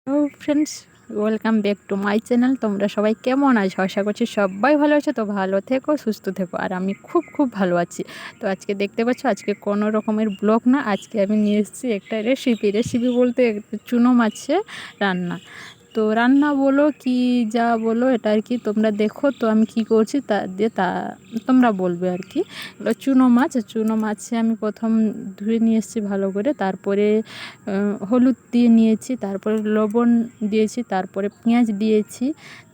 Hello friends, welcome back to my channel. তোমরা সবাই কেমন আছো? আশা করছি সবাই ভালো আছো। তো ভালো থেকো, সুস্থ থেকো। আর আমি খুব খুব ভালো আছি। তো আজকে দেখতে পাচ্ছ, আজকে কোনো রকমের ব্লগ না, আজকে আমি নিয়ে এসেছি একটা রেসিপি বলতে চুনো মাছের রান্না। তো রান্না বলো কি যা বলো, এটা আর কি তোমরা দেখো। তো আমি কি করছি তা তোমরা বলবে আর কি। চুনো মাছে আমি প্রথম ধুয়ে নিয়ে এসেছি ভালো করে, তারপরে হলুদ দিয়ে নিয়েছি, তারপরে লবণ দিয়েছি, তারপরে পেঁয়াজ দিয়েছি,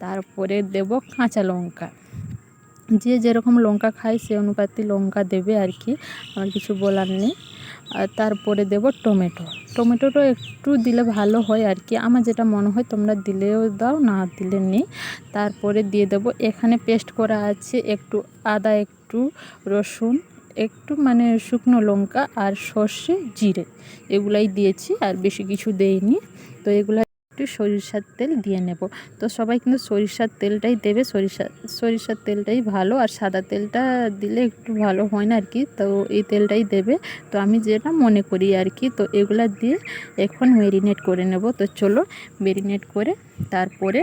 তারপরে দেব কাঁচা লঙ্কা। যে যেরকম লঙ্কা খায় সে অনুপাতে লঙ্কা দেবে আর কি, আমার কিছু বলার নেই। আর তারপরে দেব টমেটোটা একটু দিলে ভালো হয় আর কি, আমার যেটা মনে হয়, তোমরা দিলেও দাও, না দিলে নেই। তারপরে দিয়ে দেব, এখানে পেস্ট করা আছে একটু আদা, একটু রসুন, একটু মানে শুকনো লঙ্কা আর সর্ষে জিরে, এগুলাই দিয়েছি, আর বেশি কিছু দেইনি। তো এগুলা একটু সরিষার তেল দিয়ে নেব। তো সবাই কিন্তু সরিষার তেলটাই দেবে, সরিষার তেলটাই ভালো, আর সাদা তেলটা দিলে একটু ভালো হয় না আর কি। তো এই তেলটাই দেবে, তো আমি যেটা মনে করি আর কি। তো এগুলা দিয়ে এখন ম্যারিনেট করে নেব। তো চলো ম্যারিনেট করে তারপরে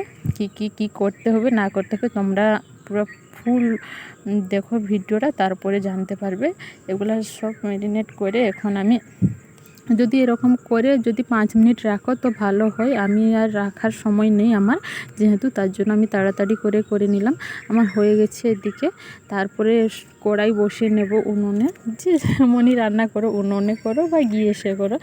কি করতে হবে না করতে হবে, তোমরা পুরো ফুল দেখো ভিডিওটা, তারপরে জানতে পারবে। এগুলা সব ম্যারিনেট করে এখন আমি, যদি এরকম করে যদি 5 মিনিট রাখো তো ভালো হয়। আমি আর রাখার সময় নেই আমার, যেহেতু, তার জন্য আমি তাড়াতাড়ি করে নিলাম। আমার হয়ে গেছে এদিকে। তারপরে কড়াই বসিয়ে নেব উনুনে, যে যেমনই রান্না করো, উনুনে করো বা গ্যাসে করো।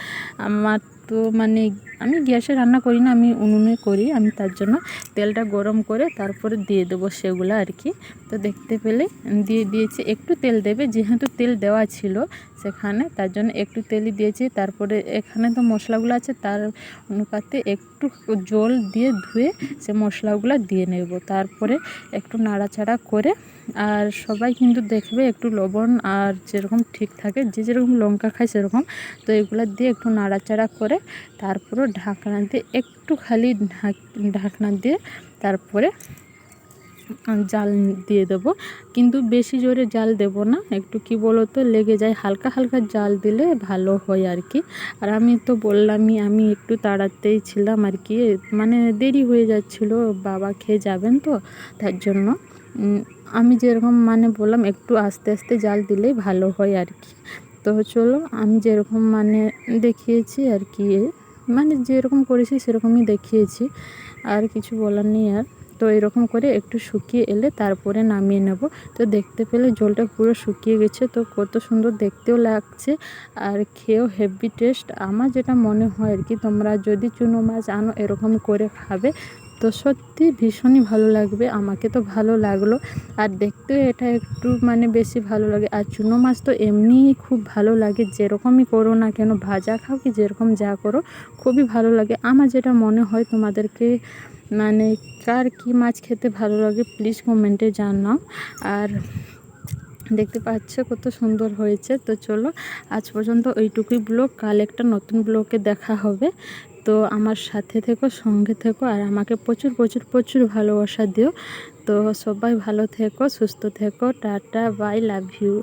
আমার তো মানে আমি গ্যাসে রান্না করি না, আমি উনুনে করি। আমি তার জন্য তেলটা গরম করে তারপরে দিয়ে দেবো সেগুলো আর কি। তো দেখতে পেলে দিয়ে দিয়েছি, একটু তেল দেবে, যেহেতু তেল দেওয়া ছিল সেখানে, তার জন্য একটু তেলই দিয়েছি। তারপরে এখানে তো মশলাগুলো আছে, তার অনুপাতে একটু জল দিয়ে ধুয়ে সে মশলাগুলো দিয়ে নেব। তারপরে একটু নাড়াচাড়া করে, আর সবাই কিন্তু দেখবে একটু লবণ আর যেরকম ঠিক থাকে, যে যেরকম লঙ্কা খায় সেরকম। তো এগুলো দিয়ে একটু নাড়াচাড়া করে তারপরে ঢাকনা দিয়ে একটু খালি ঢাকনা দিয়ে তারপরে জাল দিয়ে দেব। কিন্তু বেশি জোরে জাল দেব না, একটু কি বলো তো লেগে যায়, হালকা হালকা জাল দিলে ভালো হয় আর কি। আর আমি তো বললামই, আমি একটু তাড়াতেই ছিলাম আর কি, মানে দেরি হয়ে যাচ্ছিলো, বাবা খেয়ে যাবেন তো, তার জন্য আমি যেরকম মানে বললাম, একটু আস্তে আস্তে জাল দিলেই ভালো হয় আর কি। তো চলো, আমি যেরকম মানে দেখিয়েছি আর কি, মানে যেরকম করেছি সেরকমই দেখিয়েছি, আর কিছু বলার নেই আর। তো এরকম করে একটু শুকিয়ে এলে তারপরে নামিয়ে নেব। তো দেখতে পেলে জলটা পুরো শুকিয়ে গেছে, তো কত সুন্দর দেখতেও লাগছে, আর খেয়েও হেভি টেস্ট। আমার যেটা মনে হয় আর কি, তোমরা যদি চুনো মাছ আনো এরকম করে খাবে তো সত্যি ভীষণই ভালো লাগবে। আমাকে তো ভালো লাগলো, আর দেখতেও এটা একটু মানে বেশি ভালো লাগে। আর চুনো মাছ তো এমনিই খুব ভালো লাগে, যেরকমই করো না কেন, ভাজা খাও কি যেরকম যা করো, খুবই ভালো লাগে। আমার যেটা মনে হয়, তোমাদেরকে মানে কার কী মাছ খেতে ভালো লাগে প্লিজ কমেন্টে জানাও। আর দেখতে পাচ্ছ কত সুন্দর হয়েছে। তো চলো, আজ পর্যন্ত ওইটুকুই ব্লগ, কাল একটা নতুন ব্লগে দেখা হবে। তো আমার সাথে থেকো, সঙ্গে থেকো, আর আমাকে প্রচুর প্রচুর প্রচুর ভালোবাসা দিও। তো সবাই ভালো থেকো, সুস্থ থেকো, টাটা, বাই, লাভ ইউ।